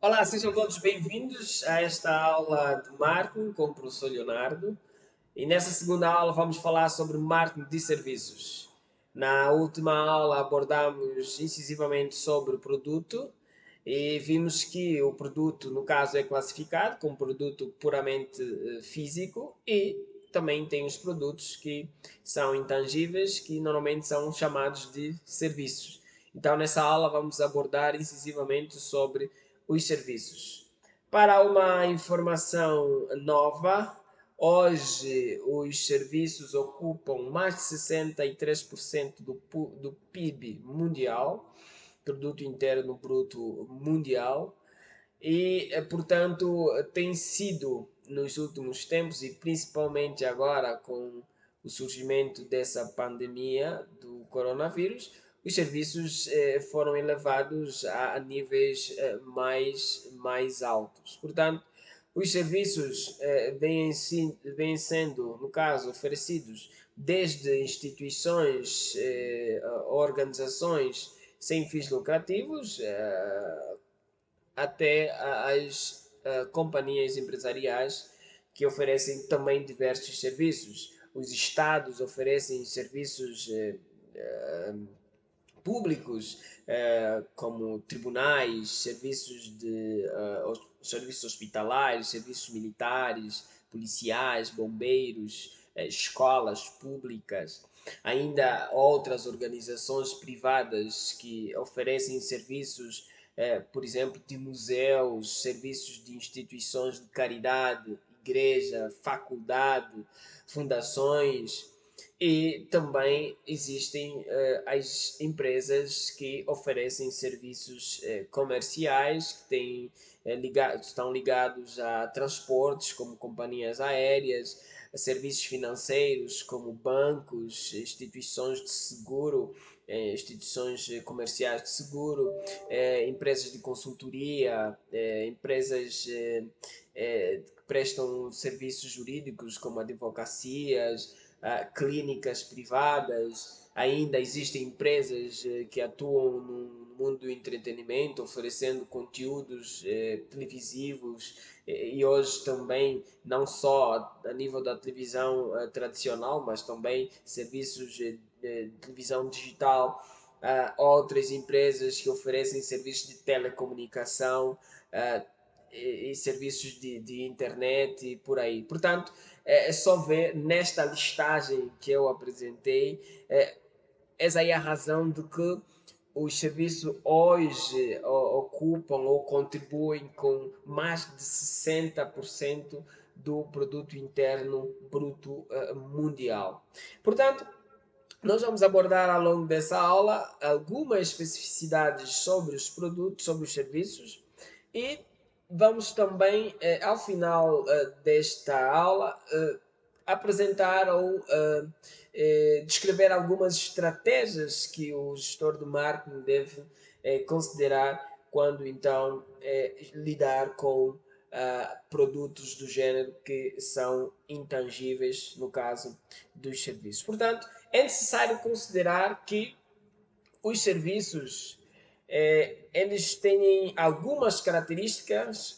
Olá, sejam todos bem-vindos a esta aula de marketing com o professor Leonardo. E nessa segunda aula vamos falar sobre marketing de serviços. Na última aula abordamos incisivamente sobre o produto e vimos que o produto, no caso, é classificado como produto puramente físico e também tem os produtos que são intangíveis, que normalmente são chamados de serviços. Então, nessa aula vamos abordar incisivamente sobre os serviços. Para uma informação nova, hoje os serviços ocupam mais de 63% do PIB mundial, Produto Interno Bruto Mundial, e, portanto, tem sido nos últimos tempos e principalmente agora com o surgimento dessa pandemia do coronavírus, os serviços foram elevados a níveis mais altos. Portanto, os serviços vêm sendo, no caso, oferecidos desde instituições, organizações sem fins lucrativos, até as companhias empresariais que oferecem também diversos serviços. Os estados oferecem serviços públicos, como tribunais, serviços hospitalares, serviços militares, policiais, bombeiros, escolas públicas. Ainda outras organizações privadas que oferecem serviços, por exemplo, de museus, serviços de instituições de caridade, igreja, faculdade, fundações, e também existem as empresas que oferecem serviços comerciais, que estão ligados a transportes, como companhias aéreas, a serviços financeiros, como bancos, instituições de seguro, instituições comerciais de seguro, empresas de consultoria, empresas que prestam serviços jurídicos, como advocacias, clínicas privadas, ainda existem empresas que atuam no mundo do entretenimento, oferecendo conteúdos televisivos e hoje também, não só a nível da televisão tradicional, mas também serviços de televisão digital, outras empresas que oferecem serviços de telecomunicação, uh, e serviços de internet e por aí. Portanto, é só ver nesta listagem que eu apresentei, essa aí é a razão de que os serviços hoje ocupam ou contribuem com mais de 60% do produto interno bruto mundial. Portanto, nós vamos abordar ao longo dessa aula algumas especificidades sobre os produtos, sobre os serviços e vamos também, ao final desta aula, apresentar ou descrever algumas estratégias que o gestor de marketing deve considerar quando então lidar com produtos do género que são intangíveis, no caso dos serviços. Portanto, é necessário considerar que os serviços eles têm algumas características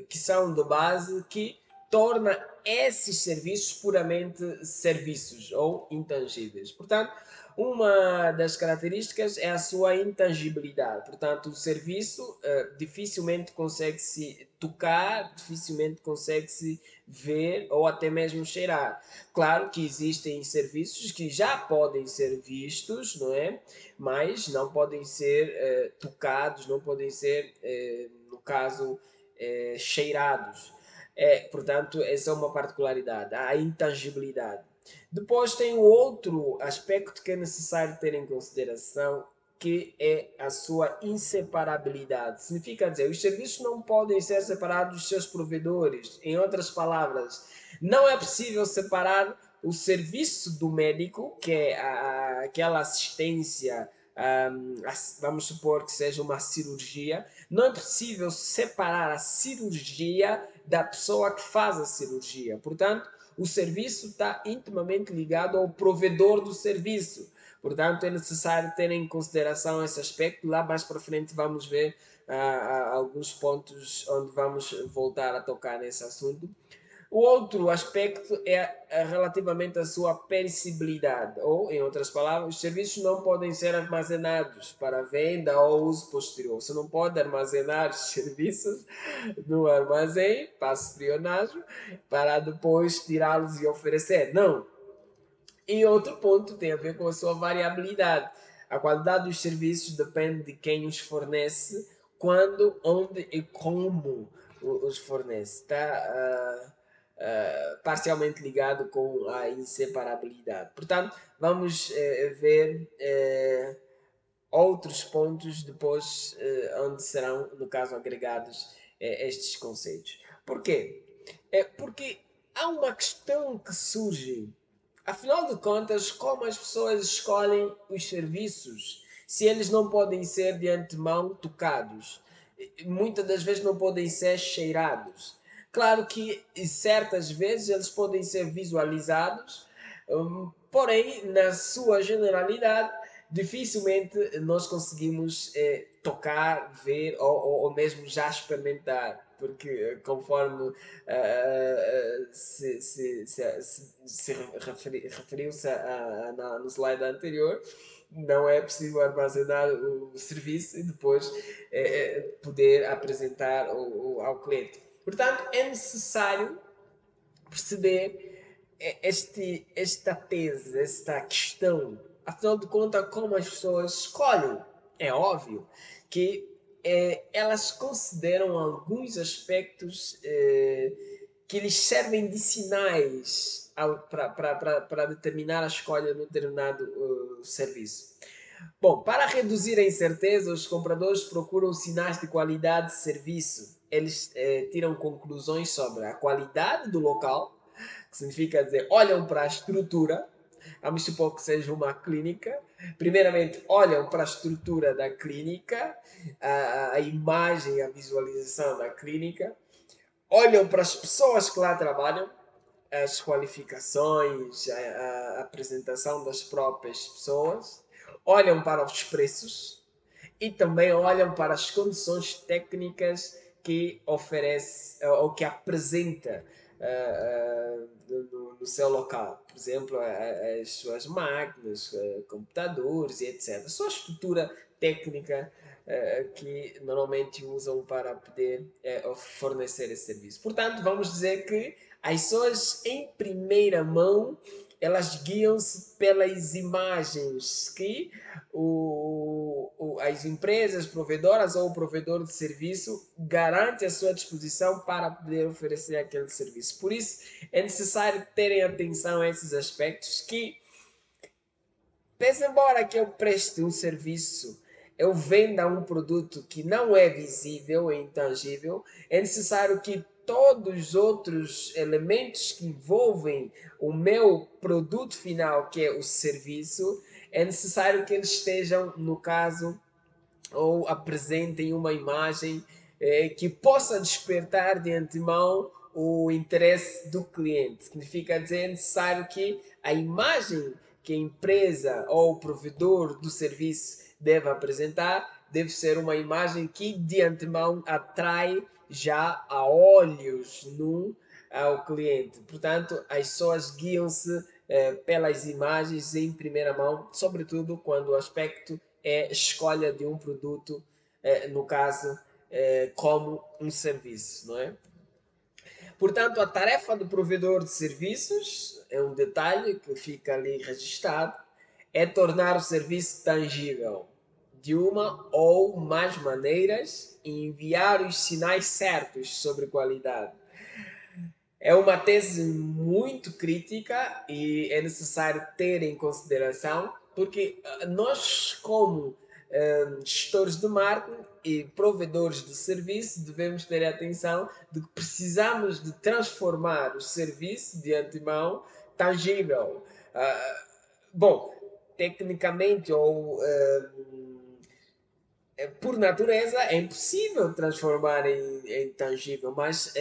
que são de base que torna esses serviços puramente serviços ou intangíveis. Portanto, uma das características é a sua intangibilidade. Portanto, o serviço dificilmente consegue se tocar, dificilmente consegue se ver ou até mesmo cheirar. Claro que existem serviços que já podem ser vistos, não é? Mas não podem ser tocados, não podem ser, no caso, cheirados. Portanto, essa é uma particularidade, a intangibilidade. Depois tem o outro aspecto que é necessário ter em consideração, que é a sua inseparabilidade. Significa dizer, os serviços não podem ser separados dos seus provedores. Em outras palavras, não é possível separar o serviço do médico, que é aquela assistência, vamos supor que seja uma cirurgia, não é possível separar a cirurgia da pessoa que faz a cirurgia. Portanto, o serviço está intimamente ligado ao provedor do serviço. Portanto, é necessário ter em consideração esse aspecto. Lá mais para frente vamos ver alguns pontos onde vamos voltar a tocar nesse assunto. O outro aspecto é relativamente à sua perecibilidade, ou, em outras palavras, os serviços não podem ser armazenados para venda ou uso posterior. Você não pode armazenar os serviços no armazém, passo espionagem, para depois tirá-los e oferecer. Não. E outro ponto tem a ver com a sua variabilidade. A qualidade dos serviços depende de quem os fornece, quando, onde e como os fornece. Está parcialmente ligado com a inseparabilidade. Portanto, vamos ver outros pontos depois onde serão, no caso, agregados estes conceitos. Porquê? Porque há uma questão que surge. Afinal de contas, como as pessoas escolhem os serviços se eles não podem ser de antemão tocados? Muitas das vezes não podem ser cheirados. Claro que certas vezes eles podem ser visualizados, porém, na sua generalidade, dificilmente nós conseguimos tocar, ver ou mesmo já experimentar, porque conforme se referiu-se no slide anterior, não é possível armazenar o serviço e depois poder apresentar ao cliente. Portanto, é necessário perceber esta tese, esta questão. Afinal de contas, como as pessoas escolhem. É óbvio que elas consideram alguns aspectos que lhes servem de sinais para determinar a escolha de um determinado serviço. Bom, para reduzir a incerteza, os compradores procuram sinais de qualidade de serviço. Eles tiram conclusões sobre a qualidade do local, que significa dizer, olham para a estrutura, vamos supor que seja uma clínica, primeiramente olham para a estrutura da clínica, a imagem, a visualização da clínica, olham para as pessoas que lá trabalham, as qualificações, a apresentação das próprias pessoas, olham para os preços e também olham para as condições técnicas que oferece ou que apresenta no seu local. Por exemplo, as suas máquinas, computadores e etc. A sua estrutura técnica que normalmente usam para poder fornecer esse serviço. Portanto, vamos dizer que as pessoas em primeira mão elas guiam-se pelas imagens que as empresas provedoras ou o provedor de serviço garante à sua disposição para poder oferecer aquele serviço. Por isso, é necessário terem atenção a esses aspectos que, pese embora que eu preste um serviço, eu venda um produto que não é visível e intangível, é necessário que todos os outros elementos que envolvem o meu produto final, que é o serviço, é necessário que eles estejam, no caso, ou apresentem uma imagem que possa despertar de antemão o interesse do cliente. Significa dizer, é necessário que a imagem que a empresa ou o provedor do serviço deve apresentar deve ser uma imagem que de antemão atrai já a olhos nu ao cliente. Portanto, as pessoas guiam-se pelas imagens em primeira mão, sobretudo quando o aspecto é escolha de um produto, no caso, como um serviço, não é? Portanto, a tarefa do provedor de serviços, é um detalhe que fica ali registrado, é tornar o serviço tangível de uma ou mais maneiras e enviar os sinais certos sobre qualidade. É uma tese muito crítica e é necessário ter em consideração, porque nós, como gestores de marketing e provedores de serviço, devemos ter atenção de que precisamos de transformar o serviço de antemão tangível. Bom, tecnicamente ou por natureza é impossível transformar em tangível, mas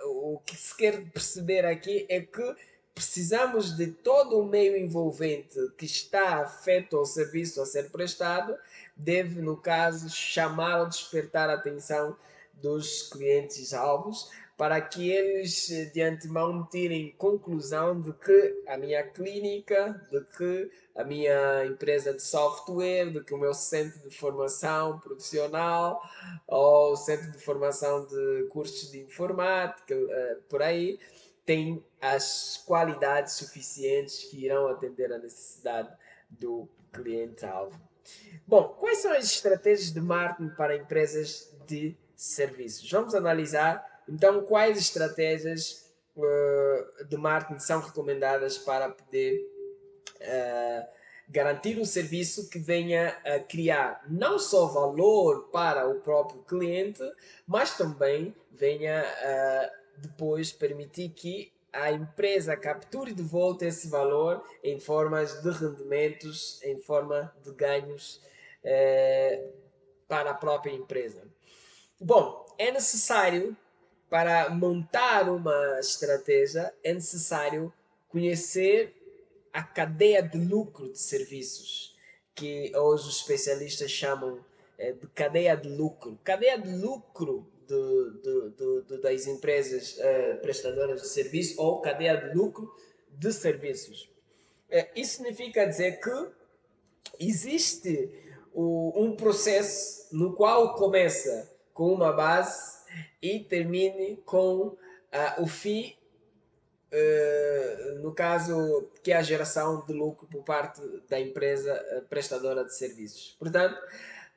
o que se quer perceber aqui é que precisamos de todo o meio envolvente que está afeto ao serviço a ser prestado, deve, no caso, chamar ou despertar a atenção dos clientes-alvos para que eles de antemão tirem conclusão de que a minha clínica, de que a minha empresa de software, de que o meu centro de formação profissional ou centro de formação de cursos de informática, por aí, tem as qualidades suficientes que irão atender a necessidade do cliente-alvo. Bom, quais são as estratégias de marketing para empresas de serviços? Vamos analisar, então, quais estratégias de marketing são recomendadas para poder garantir um serviço que venha a criar não só valor para o próprio cliente, mas também venha a depois permitir que a empresa capture de volta esse valor em formas de rendimentos, em forma de ganhos para a própria empresa. Bom, é necessário, para montar uma estratégia, é necessário conhecer a cadeia de lucro de serviços, que hoje os especialistas chamam de cadeia de lucro. Cadeia de lucro das empresas prestadoras de serviço ou cadeia de lucro de serviços. Isso significa dizer que existe um processo no qual começa com uma base e termine com o fim, no caso, que é a geração de lucro por parte da empresa prestadora de serviços. Portanto,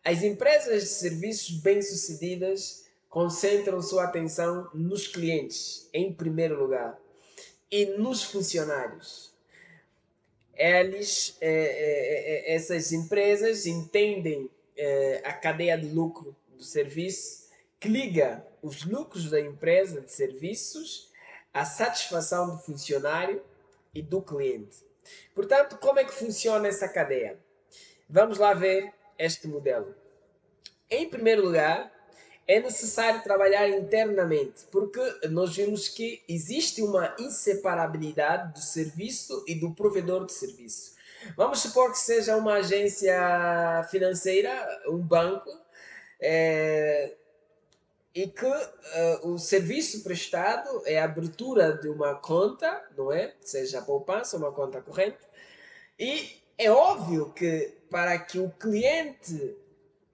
as empresas de serviços bem-sucedidas concentram sua atenção nos clientes, em primeiro lugar, e nos funcionários. Essas empresas entendem a cadeia de lucro do serviço, que liga os lucros da empresa de serviços à satisfação do funcionário e do cliente. Portanto, como é que funciona essa cadeia? Vamos lá ver este modelo. Em primeiro lugar, é necessário trabalhar internamente, porque nós vimos que existe uma inseparabilidade do serviço e do provedor de serviço. Vamos supor que seja uma agência financeira, um banco, e que o serviço prestado é a abertura de uma conta, não é? Seja a poupança, uma conta corrente. E é óbvio que para que o cliente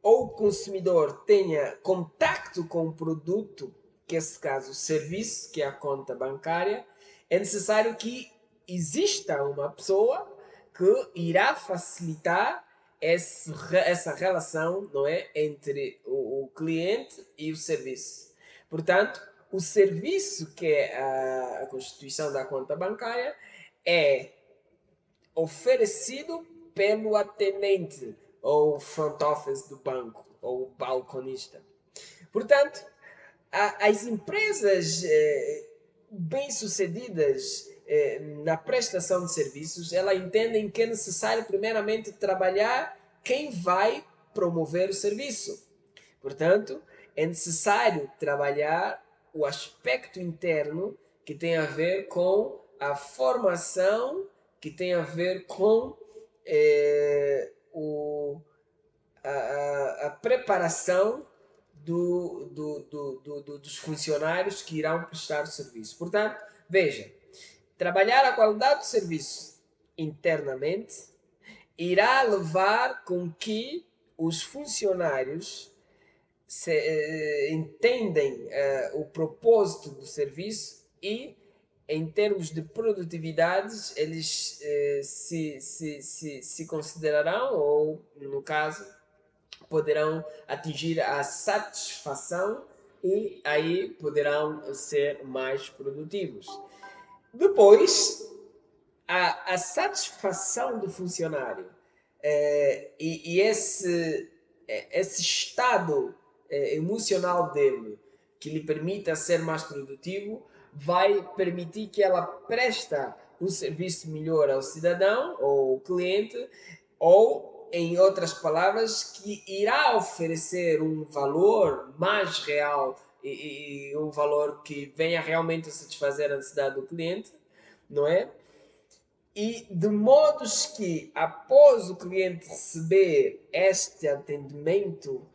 ou o consumidor tenha contacto com o produto, que é esse caso o serviço, que é a conta bancária, é necessário que exista uma pessoa que irá facilitar essa relação, não é, entre o cliente e o serviço. Portanto, o serviço, que é a constituição da conta bancária, é oferecido pelo atendente ou front office do banco ou balconista. Portanto, as empresas bem-sucedidas na prestação de serviços, elas entendem que é necessário primeiramente trabalhar quem vai promover o serviço. Portanto, é necessário trabalhar o aspecto interno que tem a ver com a formação, que tem a ver com a preparação dos funcionários que irão prestar o serviço. Portanto, veja, trabalhar a qualidade do serviço internamente irá levar com que os funcionários entendem o propósito do serviço e, em termos de produtividade, eles se considerarão, ou no caso, poderão atingir a satisfação e aí poderão ser mais produtivos. Depois, a satisfação do funcionário e esse estado emocional dele que lhe permita ser mais produtivo vai permitir que ela presta um serviço melhor ao cidadão ou ao cliente, ou, em outras palavras, que irá oferecer um valor mais real e um valor que venha realmente a satisfazer a necessidade do cliente, não é? E de modos que, após o cliente receber este atendimento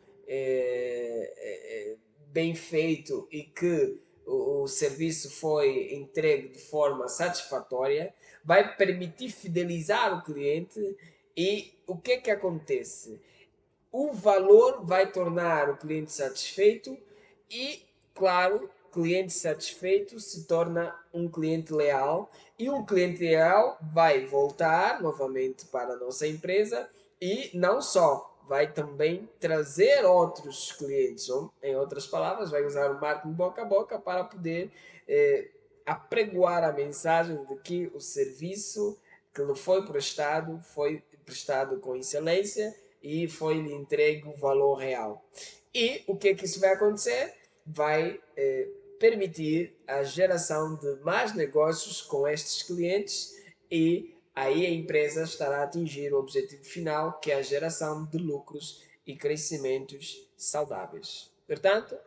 bem feito e que o serviço foi entregue de forma satisfatória, vai permitir fidelizar o cliente e o que é que acontece? O valor vai tornar o cliente satisfeito e, claro, cliente satisfeito se torna um cliente leal e um cliente leal vai voltar novamente para a nossa empresa e não só, vai também trazer outros clientes. Em outras palavras, vai usar o marketing boca a boca para poder apregoar a mensagem de que o serviço que lhe foi prestado com excelência e foi-lhe entregue o valor real. E o que é que isso vai acontecer? Vai permitir a geração de mais negócios com estes clientes e aí a empresa estará a atingir o objetivo final, que é a geração de lucros e crescimentos saudáveis. Portanto,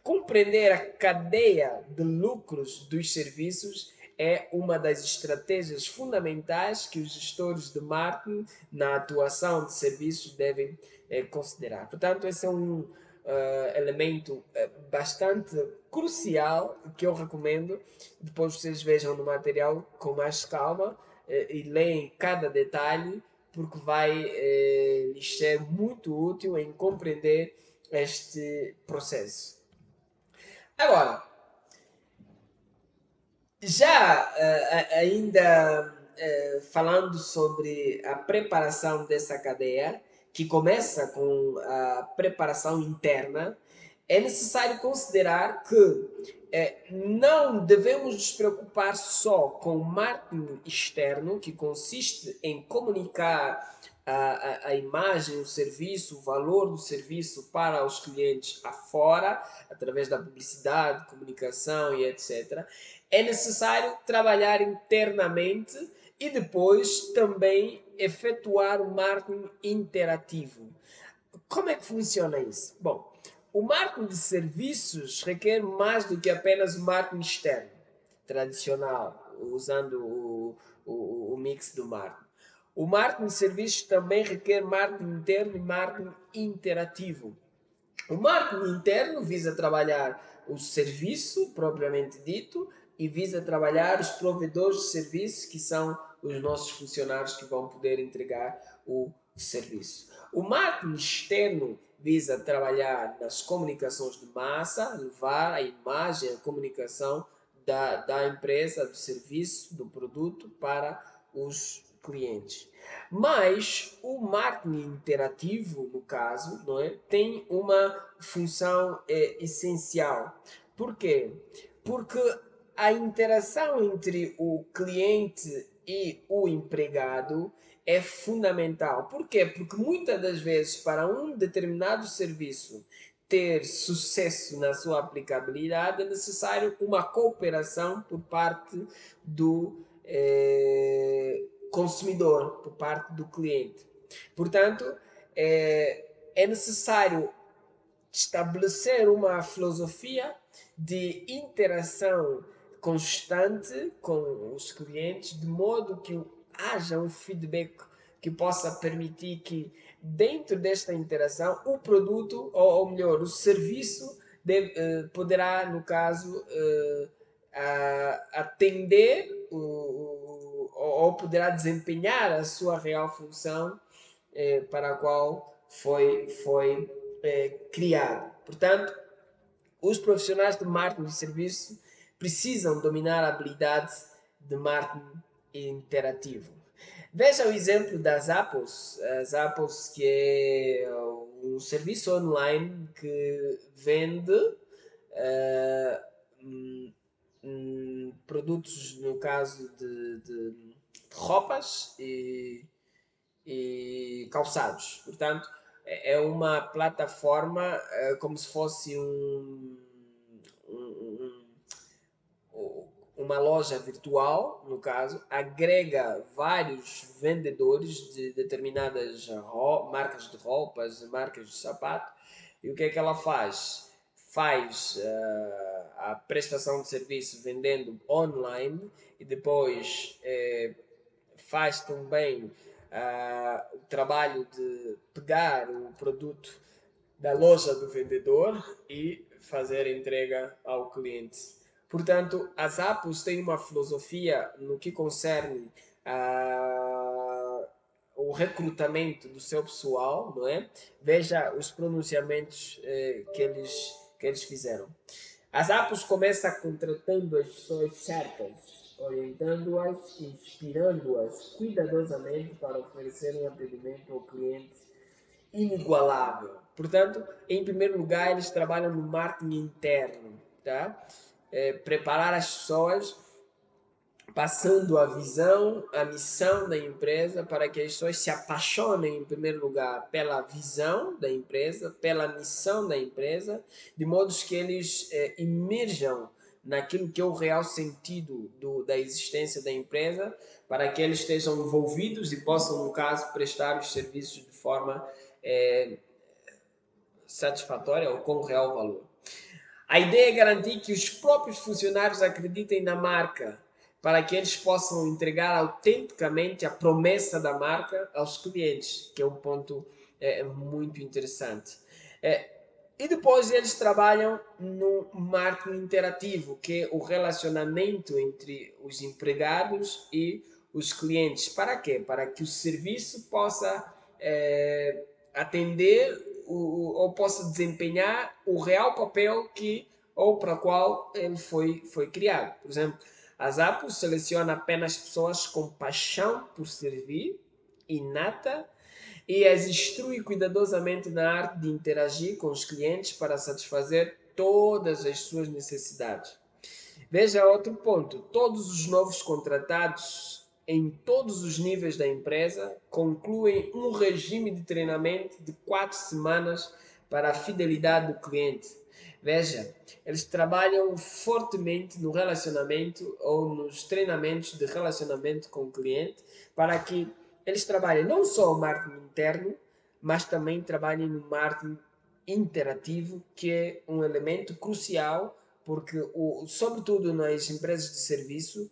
compreender a cadeia de lucros dos serviços é uma das estratégias fundamentais que os gestores de marketing na atuação de serviços devem considerar. Portanto, esse é um elemento bastante crucial que eu recomendo. Depois vocês vejam no material com mais calma e leem cada detalhe, porque vai lhes ser muito útil em compreender este processo. Agora, já ainda falando sobre a preparação dessa cadeia, que começa com a preparação interna, é necessário considerar que não devemos nos preocupar só com o marketing externo, que consiste em comunicar a imagem, o serviço, o valor do serviço para os clientes afora, através da publicidade, comunicação e etc. É necessário trabalhar internamente e depois também efetuar o marketing interativo. Como é que funciona isso? Bom, o marketing de serviços requer mais do que apenas o marketing externo, tradicional, usando o mix do marketing. O marketing de serviços também requer marketing interno e marketing interativo. O marketing interno visa trabalhar o serviço propriamente dito e visa trabalhar os provedores de serviço, que são os nossos funcionários que vão poder entregar o serviço. O marketing externo visa trabalhar nas comunicações de massa, levar a imagem, a comunicação da empresa, do serviço, do produto para os clientes. Mas o marketing interativo, no caso, não é, tem uma função essencial. Por quê? Porque a interação entre o cliente e o empregado é fundamental. Por quê? Porque muitas das vezes, para um determinado serviço ter sucesso na sua aplicabilidade, é necessário uma cooperação por parte do consumidor, por parte do cliente. Portanto, é necessário estabelecer uma filosofia de interação constante com os clientes, de modo que haja um feedback que possa permitir que, dentro desta interação, o produto, ou melhor, o serviço, poderá, no caso, atender ou poderá desempenhar a sua real função para a qual foi criado. Portanto, os profissionais de marketing de serviço precisam dominar a habilidade de marketing interativo. Veja o exemplo das Apples. As Apples, que é um serviço online que vende produtos, no caso de roupas e calçados. Portanto, é uma plataforma como se fosse uma loja virtual, no caso, agrega vários vendedores de determinadas marcas de roupas, marcas de sapato, e o que é que ela faz? faz a prestação de serviço vendendo online e depois faz também o trabalho de pegar o produto da loja do vendedor e fazer a entrega ao cliente. Portanto, as Apples têm uma filosofia no que concerne o recrutamento do seu pessoal, não é? Veja os pronunciamentos que eles fizeram. As Apples começam contratando as pessoas certas, orientando-as, inspirando-as cuidadosamente para oferecer um atendimento ao cliente inigualável. Portanto, em primeiro lugar, eles trabalham no marketing interno, tá? Preparar as pessoas passando a visão, a missão da empresa para que as pessoas se apaixonem em primeiro lugar pela visão da empresa, pela missão da empresa, de modo que eles imerjam naquilo que é o real sentido da existência da empresa, para que eles estejam envolvidos e possam, no caso, prestar os serviços de forma satisfatória ou com real valor. A ideia é garantir que os próprios funcionários acreditem na marca, para que eles possam entregar autenticamente a promessa da marca aos clientes, que é um ponto muito interessante. E depois eles trabalham no marketing interativo, que é o relacionamento entre os empregados e os clientes. Para quê? Para que o serviço possa atender ou possa desempenhar o real papel ou para o qual ele foi criado. Por exemplo, as Apple seleciona apenas pessoas com paixão por servir, inata, e as instrui cuidadosamente na arte de interagir com os clientes para satisfazer todas as suas necessidades. Veja outro ponto: todos os novos contratados em todos os níveis da empresa concluem um regime de treinamento de 4 semanas para a fidelidade do cliente. Veja, eles trabalham fortemente no relacionamento ou nos treinamentos de relacionamento com o cliente para que eles trabalhem não só o marketing interno, mas também trabalhem no marketing interativo, que é um elemento crucial, porque, sobretudo nas empresas de serviço,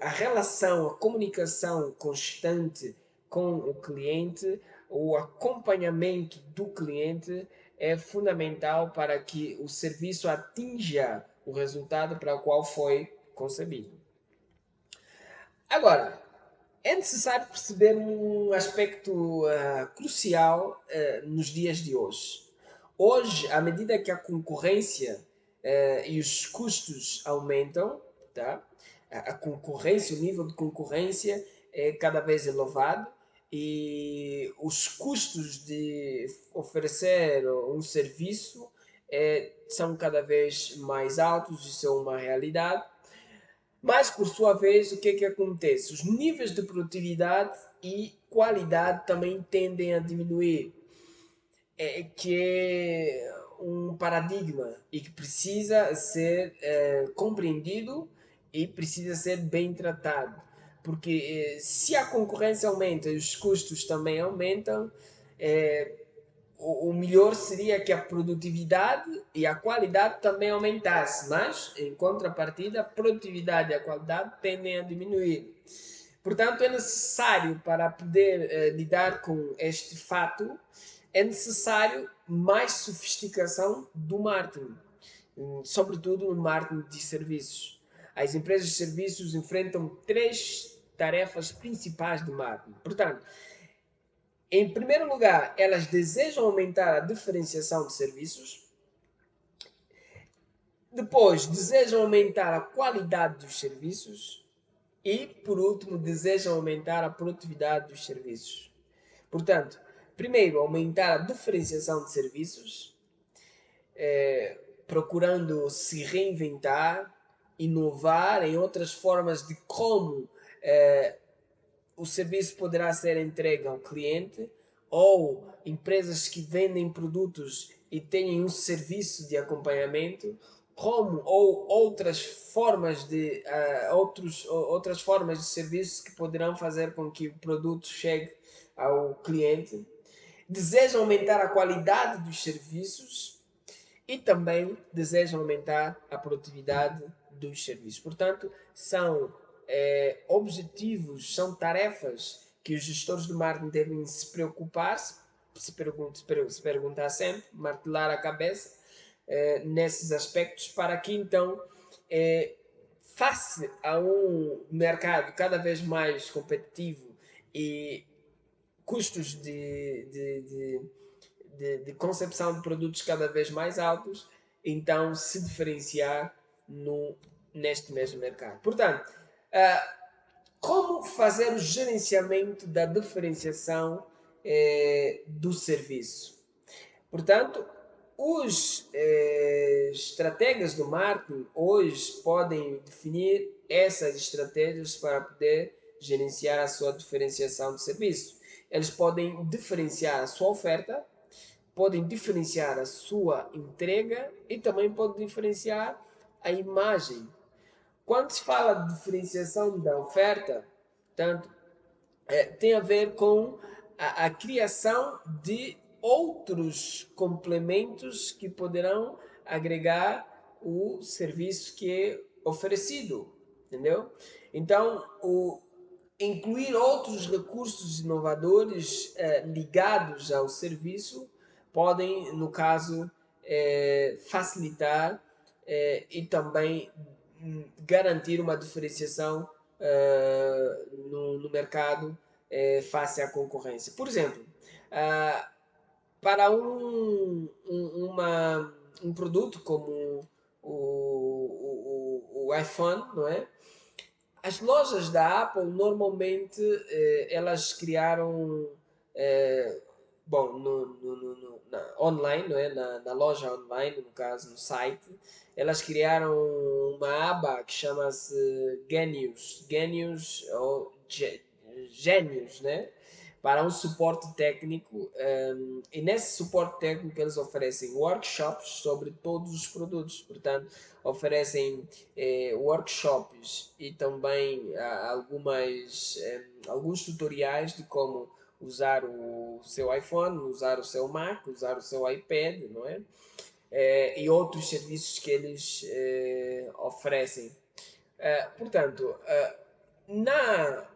a relação, a comunicação constante com o cliente, o acompanhamento do cliente é fundamental para que o serviço atinja o resultado para o qual foi concebido. Agora, é necessário perceber um aspecto crucial nos dias de hoje. Hoje, à medida que a concorrência e os custos aumentam, tá? A concorrência, o nível de concorrência é cada vez elevado e os custos de oferecer um serviço são cada vez mais altos, isso é uma realidade. Mas, por sua vez, o que é que acontece? Os níveis de produtividade e qualidade também tendem a diminuir, que é um paradigma e que precisa ser compreendido e precisa ser bem tratado. Porque se a concorrência aumenta e os custos também aumentam, o melhor seria que a produtividade e a qualidade também aumentasse, mas em contrapartida a produtividade e a qualidade tendem a diminuir. Portanto, é necessário, para poder lidar com este fato, é necessário mais sofisticação do marketing, sobretudo no marketing de serviços. As empresas de serviços enfrentam 3 tarefas principais de marketing. Portanto, em primeiro lugar, elas desejam aumentar a diferenciação de serviços. Depois, desejam aumentar a qualidade dos serviços. E, por último, desejam aumentar a produtividade dos serviços. Portanto, primeiro, aumentar a diferenciação de serviços, procurando se reinventar, inovar em outras formas de como o serviço poderá ser entregue ao cliente, ou empresas que vendem produtos e têm um serviço de acompanhamento, como ou outras formas de serviço que poderão fazer com que o produto chegue ao cliente. Desejam aumentar a qualidade dos serviços e também desejam aumentar a produtividade dos serviços. Portanto, são objetivos, são tarefas que os gestores de marketing devem se preocupar, se perguntar sempre, martelar a cabeça nesses aspectos, para que então, face a um mercado cada vez mais competitivo e custos de concepção de produtos cada vez mais altos, então se diferenciar neste mesmo mercado. Portanto, como fazer o gerenciamento da diferenciação do serviço? Portanto, os estrategas do marketing hoje podem definir essas estratégias para poder gerenciar a sua diferenciação de serviço. Eles podem diferenciar a sua oferta, podem diferenciar a sua entrega e também podem diferenciar a imagem. Quando se fala de diferenciação da oferta, tanto tem a ver com a criação de outros complementos que poderão agregar o serviço que é oferecido, entendeu? Então, incluir outros recursos inovadores ligados ao serviço podem, no caso, facilitar e também garantir uma diferenciação no mercado face à concorrência. Por exemplo, para um produto como o iPhone, não é? As lojas da Apple normalmente elas criaram bom online, não é? Na loja online, no caso no site, elas criaram uma aba que chama-se Genius ou Genius, né? Para um suporte técnico e nesse suporte técnico eles oferecem workshops sobre todos os produtos, portanto oferecem workshops e também alguns tutoriais de como usar o seu iPhone, usar o seu Mac, usar o seu iPad, não é? E outros serviços que eles oferecem. Portanto, na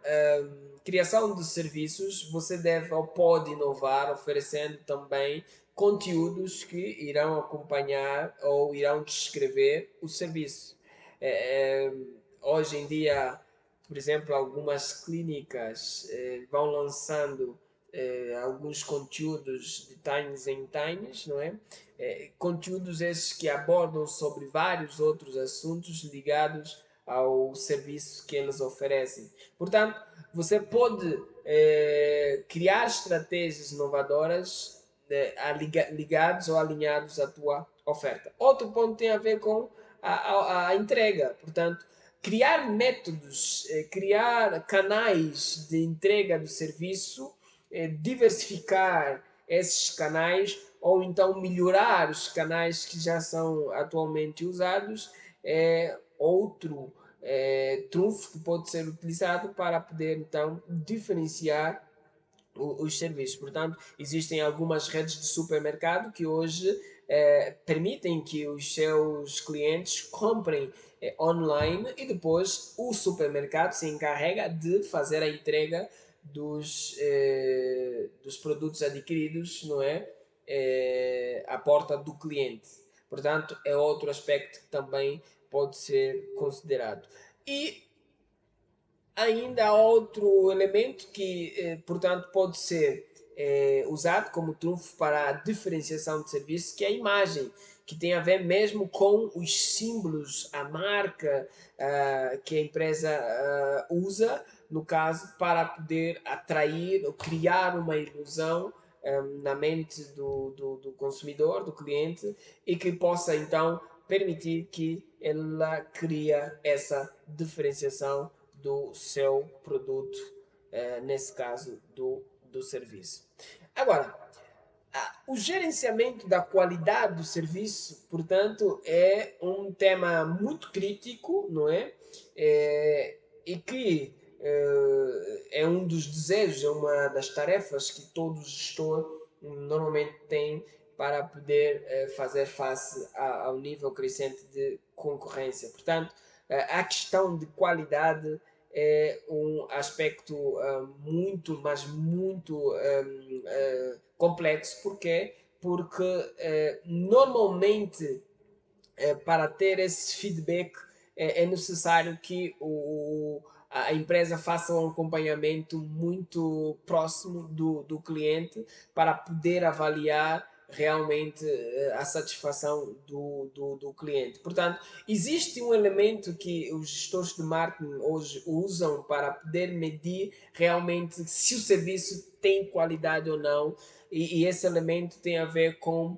criação de serviços, você deve ou pode inovar oferecendo também conteúdos que irão acompanhar ou irão descrever o serviço. Hoje em dia, por exemplo, algumas clínicas vão lançando alguns conteúdos de times em times, não é? Conteúdos esses que abordam sobre vários outros assuntos ligados ao serviço que eles oferecem. Portanto, você pode criar estratégias inovadoras ligados ou alinhados à tua oferta. Outro ponto tem a ver com a entrega. Portanto, criar métodos, criar canais de entrega do serviço, diversificar esses canais ou então melhorar os canais que já são atualmente usados é outro trunfo que pode ser utilizado para poder então diferenciar os serviços. Portanto, existem algumas redes de supermercado que hoje permitem que os seus clientes comprem online e depois o supermercado se encarrega de fazer a entrega dos produtos adquiridos, não é? À porta do cliente. Portanto, é outro aspecto que também pode ser considerado. E ainda há outro elemento que, portanto, pode ser usado como trunfo para a diferenciação de serviço, que é a imagem, que tem a ver mesmo com os símbolos, a marca que a empresa usa, no caso, para poder atrair ou criar uma ilusão na mente do consumidor, do cliente, e que possa então permitir que ela cria essa diferenciação do seu produto, nesse caso do serviço. Agora, o gerenciamento da qualidade do serviço, portanto, é um tema muito crítico, não é? E que é um dos desejos, é uma das tarefas que todo gestor normalmente tem para poder fazer face ao nível crescente de concorrência. Portanto, a questão de qualidade é um aspecto muito, mas muito complexo. Porquê? Porque normalmente para ter esse feedback é necessário que a empresa faça um acompanhamento muito próximo do cliente para poder avaliar realmente a satisfação do cliente. Portanto, existe um elemento que os gestores de marketing hoje usam para poder medir realmente se o serviço tem qualidade ou não, e esse elemento tem a ver com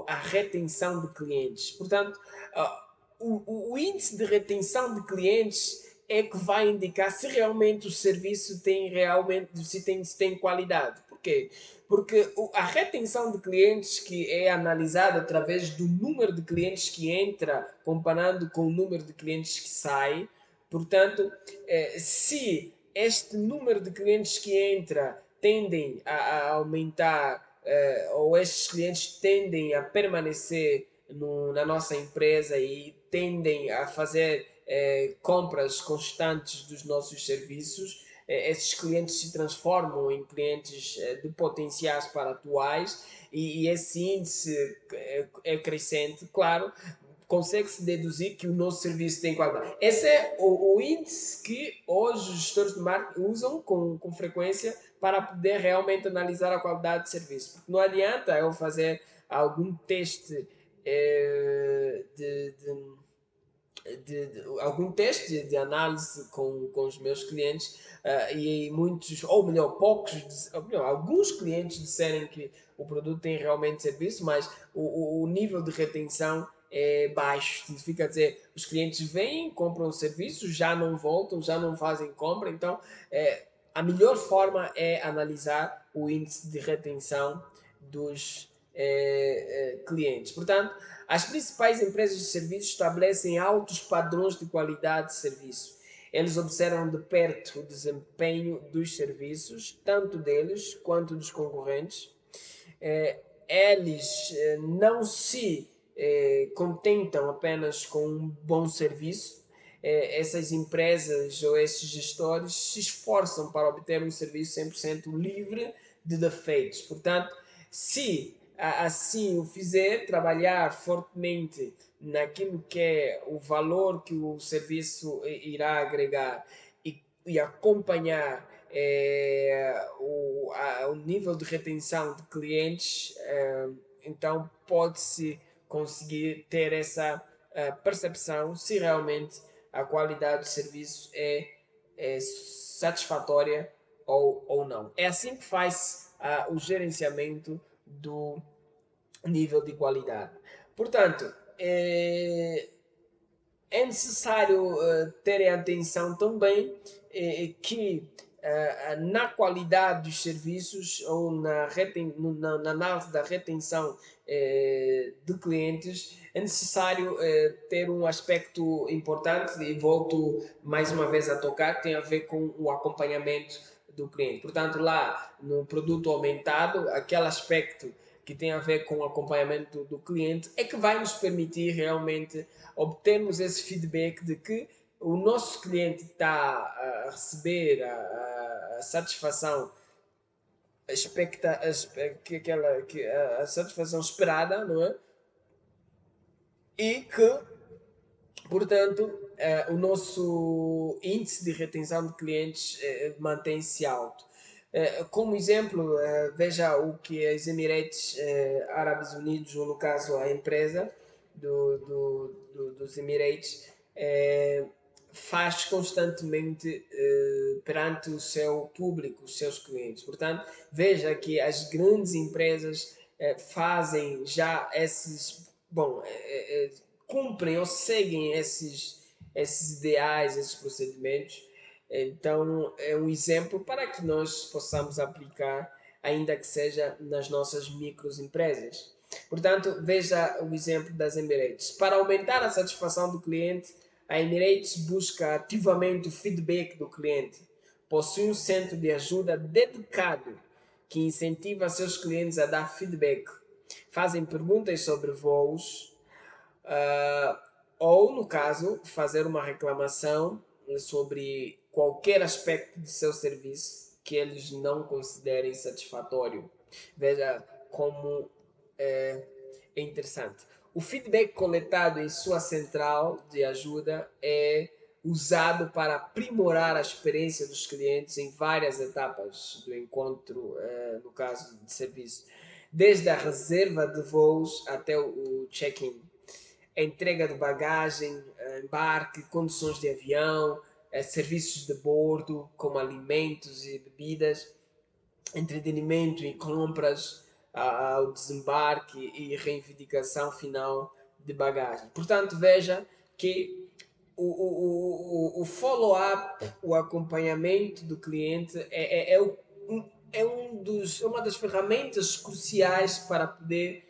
a retenção de clientes. Portanto, o índice de retenção de clientes é que vai indicar se realmente o serviço tem realmente se tem qualidade. Por quê? Porque a retenção de clientes que é analisada através do número de clientes que entra comparando com o número de clientes que sai. Portanto, se este número de clientes que entra tendem a aumentar ou estes clientes tendem a permanecer na nossa empresa e tendem a fazer compras constantes dos nossos serviços, esses clientes se transformam em clientes de potenciais para atuais e esse índice é crescente, claro, consegue-se deduzir que o nosso serviço tem qualidade. Esse é o índice que hoje os gestores de marketing usam com frequência para poder realmente analisar a qualidade de serviço. Porque não adianta eu fazer algum teste algum teste de análise com os meus clientes e muitos, ou melhor, ou melhor, alguns clientes disserem que o produto tem realmente serviço, mas o nível de retenção é baixo. Significa dizer, os clientes vêm, compram o serviço, já não voltam, já não fazem compra. Então, a melhor forma é analisar o índice de retenção dos clientes. Portanto, as principais empresas de serviços estabelecem altos padrões de qualidade de serviço. Eles observam de perto o desempenho dos serviços, tanto deles quanto dos concorrentes. Eles não se contentam apenas com um bom serviço. Essas empresas ou esses gestores se esforçam para obter um serviço 100% livre de defeitos. Portanto, se assim o fizer, trabalhar fortemente naquilo que é o valor que o serviço irá agregar e acompanhar o nível de retenção de clientes, então pode-se conseguir ter essa percepção se realmente a qualidade do serviço é satisfatória ou não. É assim que faz o gerenciamento do nível de qualidade. Portanto, é necessário terem atenção também que na qualidade dos serviços ou na análise da retenção de clientes é necessário ter um aspecto importante e volto mais uma vez a tocar, que tem a ver com o acompanhamento do cliente. Portanto, lá no produto aumentado, aquele aspecto que tem a ver com o acompanhamento do cliente é que vai nos permitir realmente obtermos esse feedback de que o nosso cliente está a receber a satisfação a satisfação esperada, não é? E que, portanto, o nosso índice de retenção de clientes mantém-se alto. Como exemplo, veja o que as Emirates Árabes Unidos, ou no caso a empresa dos Emirates, faz constantemente perante o seu público, os seus clientes. Portanto, veja que as grandes empresas fazem já cumprem ou seguem esses ideais, esses procedimentos. Então, é um exemplo para que nós possamos aplicar, ainda que seja nas nossas microempresas. Portanto, veja o exemplo das Emirates. Para aumentar a satisfação do cliente, a Emirates busca ativamente o feedback do cliente. Possui um centro de ajuda dedicado que incentiva seus clientes a dar feedback. fazem perguntas sobre voos, ou, no caso, fazer uma reclamação sobre qualquer aspecto de seu serviço que eles não considerem satisfatório. Veja como é interessante. O feedback coletado em sua central de ajuda é usado para aprimorar a experiência dos clientes em várias etapas do encontro, no caso de serviço, desde a reserva de voos até o check-in, a entrega de bagagem, embarque, condições de avião, serviços de bordo, como alimentos e bebidas, entretenimento e compras, ao desembarque e reivindicação final de bagagem. Portanto, veja que o follow-up, o acompanhamento do cliente é uma das ferramentas cruciais para poder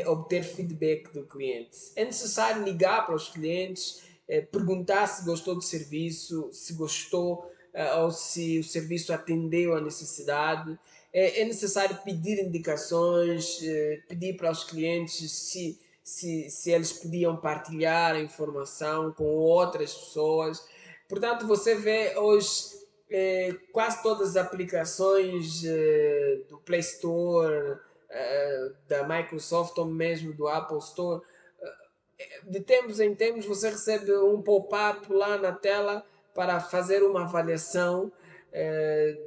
obter feedback do cliente. É necessário ligar para os clientes, perguntar se gostou do serviço, se gostou ou se o serviço atendeu a necessidade. É necessário pedir indicações, pedir para os clientes se eles podiam partilhar a informação com outras pessoas. Portanto, você vê hoje quase todas as aplicações do Play Store, da Microsoft ou mesmo do Apple Store, de tempos em tempos você recebe um pop-up lá na tela para fazer uma avaliação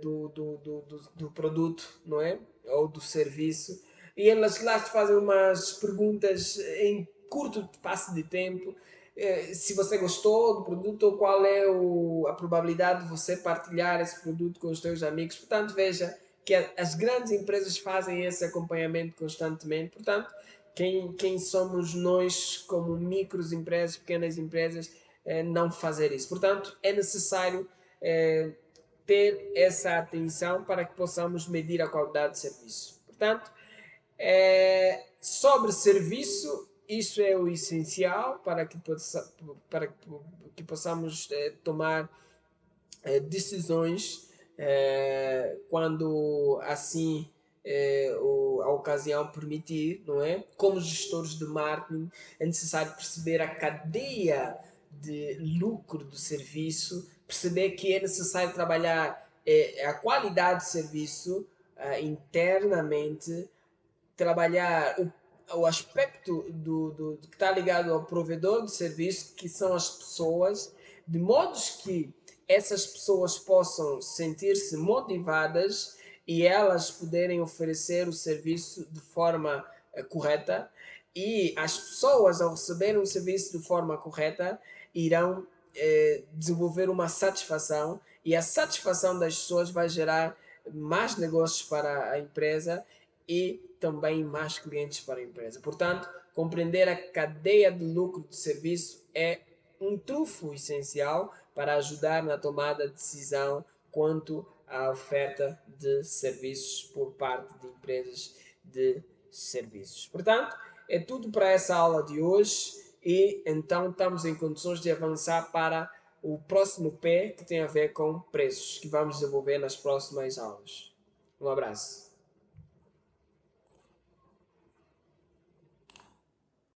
do produto, não é? Ou do serviço. E elas lá te fazem umas perguntas em curto espaço de tempo. Se você gostou do produto ou qual é a probabilidade de você partilhar esse produto com os seus amigos. Portanto, veja que as grandes empresas fazem esse acompanhamento constantemente. Portanto, quem somos nós como microempresas, pequenas empresas, não fazer isso. Portanto, é necessário ter essa atenção para que possamos medir a qualidade de serviço. Portanto, sobre serviço, isso é o essencial para que possamos tomar decisões quando assim a ocasião permitir, não é? Como gestores de marketing, é necessário perceber a cadeia de lucro do serviço, perceber que é necessário trabalhar a qualidade do serviço internamente, trabalhar o aspecto que está ligado ao provedor de serviço, que são as pessoas, de modo que essas pessoas possam sentir-se motivadas e elas poderem oferecer o serviço de forma correta, e as pessoas, ao receberem o serviço de forma correta, irão desenvolver uma satisfação, e a satisfação das pessoas vai gerar mais negócios para a empresa e também mais clientes para a empresa. Portanto, compreender a cadeia de lucro do serviço é um trunfo essencial para ajudar na tomada de decisão quanto à oferta de serviços por parte de empresas de serviços. Portanto, é tudo para essa aula de hoje e então estamos em condições de avançar para o próximo P, que tem a ver com preços, que vamos desenvolver nas próximas aulas. Um abraço.